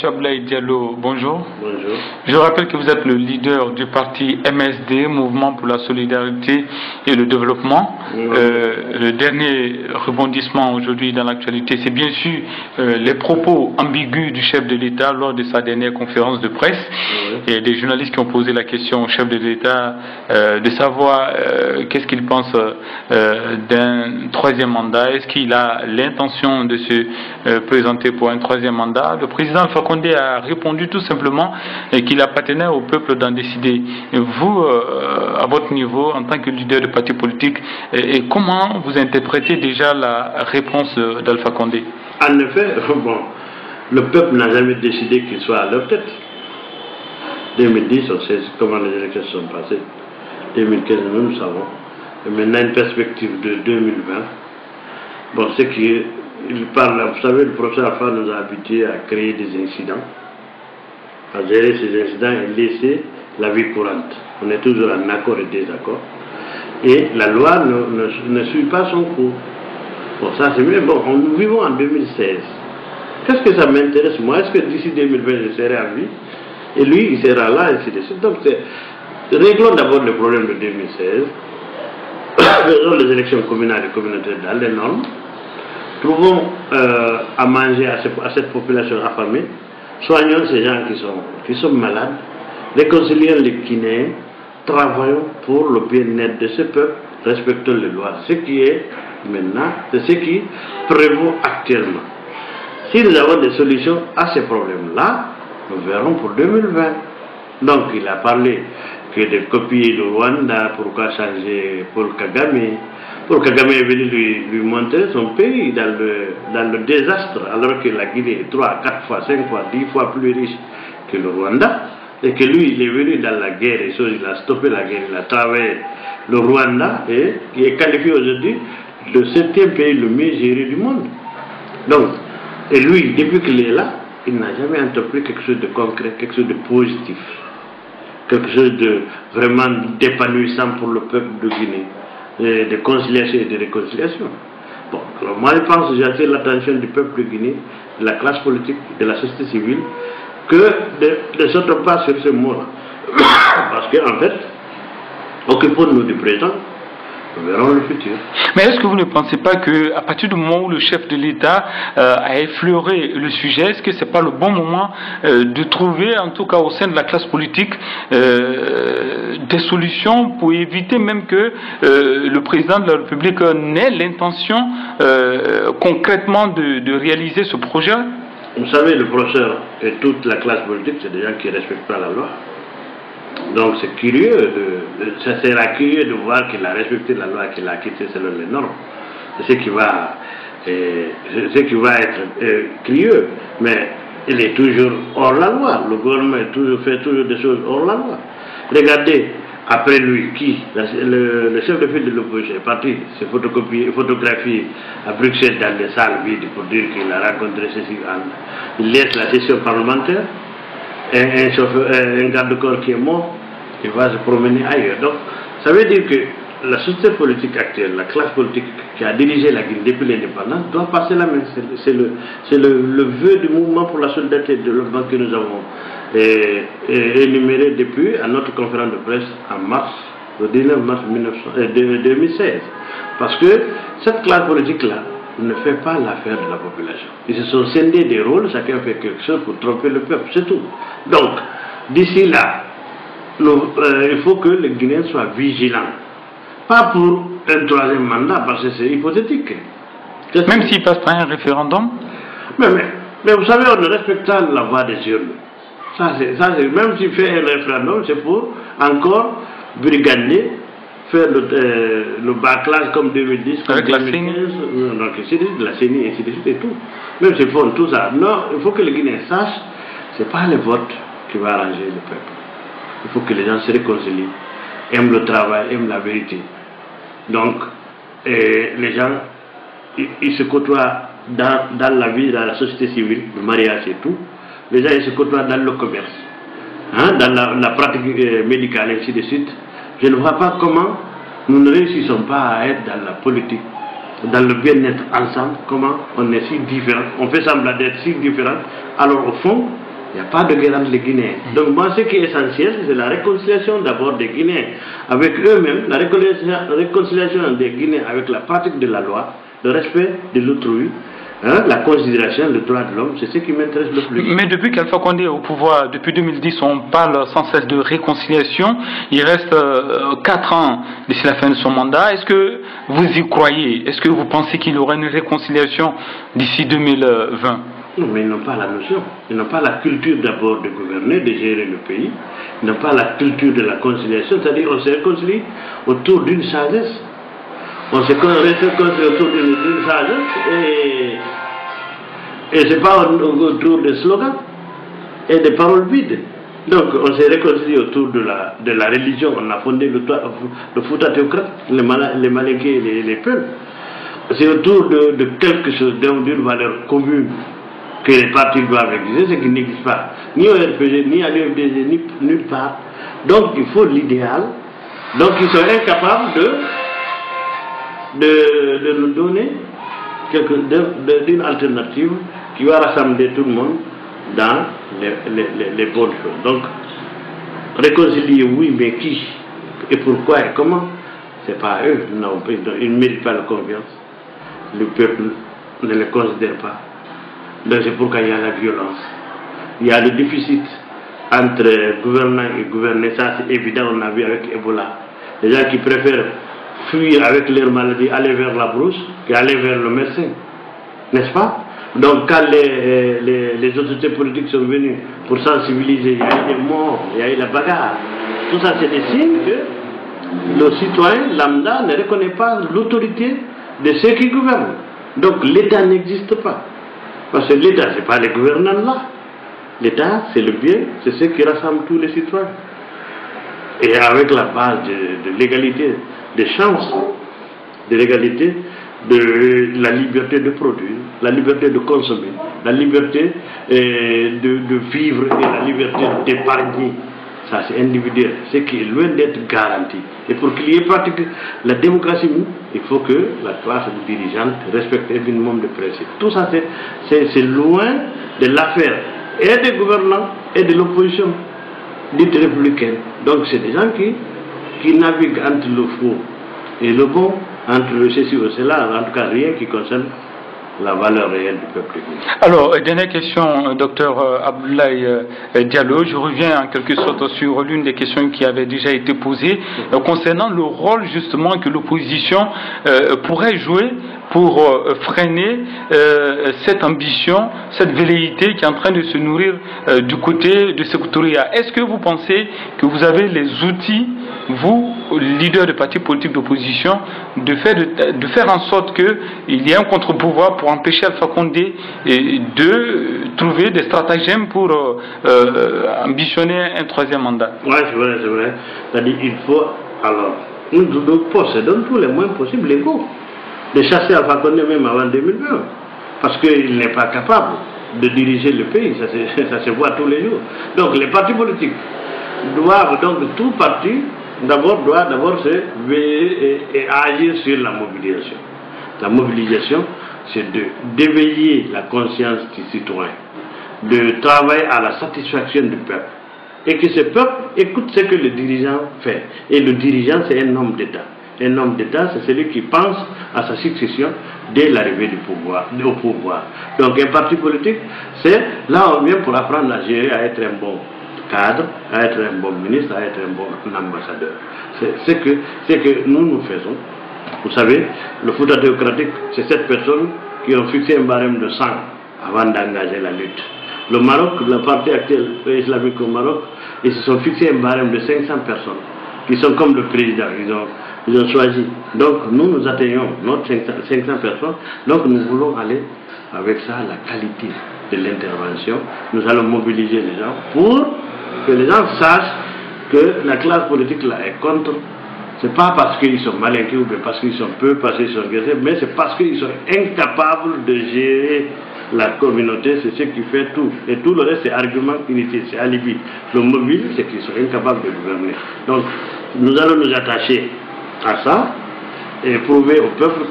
Abdoulaye Diallo, bonjour. Bonjour. Je rappelle que vous êtes le leader du parti MSD, Mouvement pour la Solidarité et le Développement. Le dernier rebondissement aujourd'hui dans l'actualité, c'est bien sûr les propos ambigus du chef de l'État lors de sa dernière conférence de presse. Il y a des journalistes qui ont posé la question au chef de l'État de savoir qu'est-ce qu'il pense d'un troisième mandat. Est-ce qu'il a l'intention de se présenter pour un troisième mandat? Le président Alpha Condé a répondu tout simplement qu'il appartenait au peuple d'en décider. Et vous, à votre niveau, en tant que leader de parti politique, comment vous interprétez déjà la réponse d'Alpha Condé? En effet, bon, le peuple n'a jamais décidé qu'il soit à leur tête. 2010, on sait comment les élections sont passées. 2015, nous savons. Et maintenant, une perspective de 2020. Bon, c'est qu'il parle, vous savez, le professeur Alpha nous a habitués à créer des incidents, à gérer ces incidents et laisser la vie courante. On est toujours en accord et désaccord. Et la loi ne suit pas son cours. Bon, ça c'est mieux. Bon, nous vivons en 2016. Qu'est-ce que ça m'intéresse, moi? Est-ce que d'ici 2020, je serai à vie? Et lui, il sera là, et ainsi de suite. Donc, réglons d'abord le problème de 2016. Faisons les élections communales et communautaires dans les normes. Trouvons à manger à cette population affamée. Soignons ces gens qui sont malades. Réconcilions les Guinéens. Travaillons pour le bien-être de ce peuple. Respectons les lois. Ce qui est maintenant, c'est ce qui prévaut actuellement. Si nous avons des solutions à ces problèmes-là, nous verrons pour 2020. Donc, il a parlé que de copier le Rwanda, pourquoi changer Paul Kagame. Paul Kagame est venu lui montrer son pays dans le désastre, alors que la Guinée est 3, 4 fois, 5 fois, 10 fois plus riche que le Rwanda. Et que lui, il est venu dans la guerre, et il a stoppé la guerre, il a travaillé le Rwanda, et qui est qualifié aujourd'hui de 7e pays le mieux géré du monde. Donc, et lui, depuis qu'il est là, il n'a jamais entrepris quelque chose de concret, quelque chose de positif, quelque chose de vraiment d'épanouissant pour le peuple de Guinée, de conciliation et de réconciliation. Bon, alors moi je pense que j'attire l'attention du peuple de Guinée, de la classe politique, de la société civile, que de ne sauter pas sur ce mot-là. Parce qu'en fait, occupons-nous du présent, nous verrons le futur. Mais est-ce que vous ne pensez pas qu'à partir du moment où le chef de l'État a effleuré le sujet, est-ce que ce n'est pas le bon moment de trouver, en tout cas au sein de la classe politique, des solutions pour éviter même que le président de la République n'ait l'intention concrètement de réaliser ce projet? Vous savez, le professeur et toute la classe politique, c'est des gens qui ne respectent pas la loi. Donc c'est curieux, ça sera curieux de voir qu'il a respecté la loi, qu'il a quitté selon les normes. C'est ce qui va être curieux, mais il est toujours hors la loi. Le gouvernement fait toujours des choses hors la loi. Regardez, après lui, le chef de file de l'opposition est parti se photographier à Bruxelles dans des salles vides pour dire qu'il a rencontré ceci. Il laisse la session parlementaire. Un garde-corps qui est mort, il va se promener ailleurs. Donc, ça veut dire que la société politique actuelle, la classe politique qui a dirigé la Guinée depuis l'indépendance, doit passer la main. C'est le vœu du mouvement pour la solidarité et le développement que nous avons énuméré depuis à notre conférence de presse en mars, le 19 mars 2016. Parce que cette classe politique-là ne fait pas l'affaire de la population. Ils se sont scindés des rôles, chacun fait quelque chose pour tromper le peuple, c'est tout. Donc, d'ici là, il faut que les Guinéens soient vigilants. Pas pour un troisième mandat, parce que c'est hypothétique. Même s'ils passent par un référendum? Mais vous savez, on ne respecte pas la voix des urnes. Même s'il fait un référendum, c'est pour encore brigander, faire le bâclage comme 2010, comme 2015, donc la CENI, ainsi de suite et tout. Même s'ils font tout ça, non, il faut que les Guinéens sachent, ce n'est pas le vote qui va arranger le peuple. Il faut que les gens se réconcilient, aiment le travail, aiment la vérité. Donc, les gens, ils se côtoient dans la vie, dans la société civile, le mariage et tout. Les gens, ils se côtoient dans le commerce, dans la pratique médicale, ainsi de suite. Je ne vois pas comment nous ne réussissons pas à être dans la politique, dans le bien-être ensemble, comment on est si différents, on fait semblant d'être si différents, alors au fond, Il n'y a pas de guerre entre les Guinéens. Donc moi, ce qui est essentiel, c'est la réconciliation d'abord des Guinéens avec eux-mêmes, la réconciliation des Guinéens avec la pratique de la loi, le respect de l'autrui, la considération, le droit de l'homme, c'est ce qui m'intéresse le plus. Mais depuis qu'Alpha Condé est au pouvoir, depuis 2010, on parle sans cesse de réconciliation. Il reste 4 ans d'ici la fin de son mandat. Est-ce que vous y croyez? Est-ce que vous pensez qu'il y aura une réconciliation d'ici 2020? Non, mais ils n'ont pas la notion. Ils n'ont pas la culture d'abord de gouverner, de gérer le pays. Ils n'ont pas la culture de la conciliation, c'est-à-dire on se réconcilie autour d'une sagesse. On se réconcilie autour d'une sagesse et ce n'est pas autour des slogans et des paroles vides. Donc on s'est réconcilié autour de la religion. On a fondé le Fouta théocrate, les Malinqués et les Peuls. C'est autour de quelque chose, d'une valeur commune que les partis doivent exister, ce qui n'existe pas, ni au RPG, ni à l'UFDG, ni nulle part. Donc il faut l'idéal. Donc ils sont incapables de nous donner d'une alternative qui va rassembler tout le monde dans les bonnes choses. Donc réconcilier, oui, mais qui et pourquoi et comment, c'est pas eux. Non, ils ne méritent pas la confiance. Le peuple ne les considère pas. Donc c'est pourquoi il y a la violence. Il y a le déficit entre gouvernants et gouvernés. Ça c'est évident, on a vu avec Ebola. Les gens qui préfèrent fuir avec leur maladie, aller vers la brousse, qu'aller vers le médecin. N'est-ce pas? Donc quand les autorités politiques sont venues pour sensibiliser, il y a eu des morts, il y a eu la bagarre. Tout ça c'est des signes que le citoyen lambda ne reconnaît pas l'autorité de ceux qui gouvernent. Donc l'État n'existe pas. Parce que l'État, ce n'est pas les gouvernants là. L'État, c'est le bien, c'est ce qui rassemble tous les citoyens. Et avec la base de l'égalité des chances, de l'égalité de la liberté de produire, la liberté de consommer, la liberté de vivre et la liberté d'épargner. Ça, c'est individuel, ce qui est loin d'être garanti. Et pour qu'il y ait pratique la démocratie, il faut que la classe dirigeante respecte un minimum de principes. Tout ça, c'est loin de l'affaire et des gouvernants et de l'opposition dite républicaine. Donc, c'est des gens qui naviguent entre le faux et le bon, entre le ceci ou cela, en tout cas rien qui concerne la valeur réelle du peuple. Alors, dernière question, docteur Abdoulaye Diallo. Je reviens en quelque sorte sur l'une des questions qui avait déjà été posée concernant le rôle justement que l'opposition pourrait jouer pour freiner cette ambition, cette velléité qui est en train de se nourrir du côté de Sékou-Touré. Est-ce que vous pensez que vous avez les outils, vous, leader de partis politiques d'opposition, de faire en sorte qu'il y ait un contre-pouvoir pour empêcher Alpha Condé de trouver des stratagèmes pour ambitionner un troisième mandat? Oui, c'est vrai. C'est-à-dire qu'il faut, alors, nous possédons tous les moyens possibles légaux de chasser Alpha Condé même avant 2020, parce qu'il n'est pas capable de diriger le pays, ça se voit tous les jours. Donc les partis politiques doivent, donc tout parti doit d'abord se veiller et agir sur la mobilisation. La mobilisation, c'est d'éveiller la conscience du citoyen, de travailler à la satisfaction du peuple, et que ce peuple écoute ce que le dirigeant fait. Et le dirigeant, c'est un homme d'État. Un homme d'État, c'est celui qui pense à sa succession dès l'arrivée au pouvoir. Donc un parti politique, c'est là on vient pour apprendre à gérer, à être un bon cadre, à être un bon ministre, à être un bon ambassadeur. C'est ce que nous faisons. Vous savez, le Fouta théocratique, c'est 7 personnes qui ont fixé un barème de 100 avant d'engager la lutte. Le Maroc, le parti actuel islamique au Maroc, ils se sont fixés un barème de 500 personnes, qui sont comme le président, ils ont choisi. Donc nous atteignons notre 500 personnes, donc nous voulons aller avec ça la qualité de l'intervention. Nous allons mobiliser les gens pour que les gens sachent que la classe politique là est contre. Ce n'est pas parce qu'ils sont malinqués ou parce qu'ils sont peu, parce qu'ils sont agressés, mais c'est parce qu'ils sont incapables de gérer la communauté, c'est ce qui fait tout. Et tout le reste, c'est argument inutile, c'est alibi. Le mobile, c'est qu'ils sont incapables de gouverner. Donc, nous allons nous attacher à ça et prouver au peuple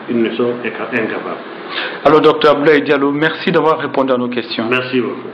qu'ils ne sont incapables. Alors, docteur Abdoulaye Diallo, merci d'avoir répondu à nos questions. Merci beaucoup.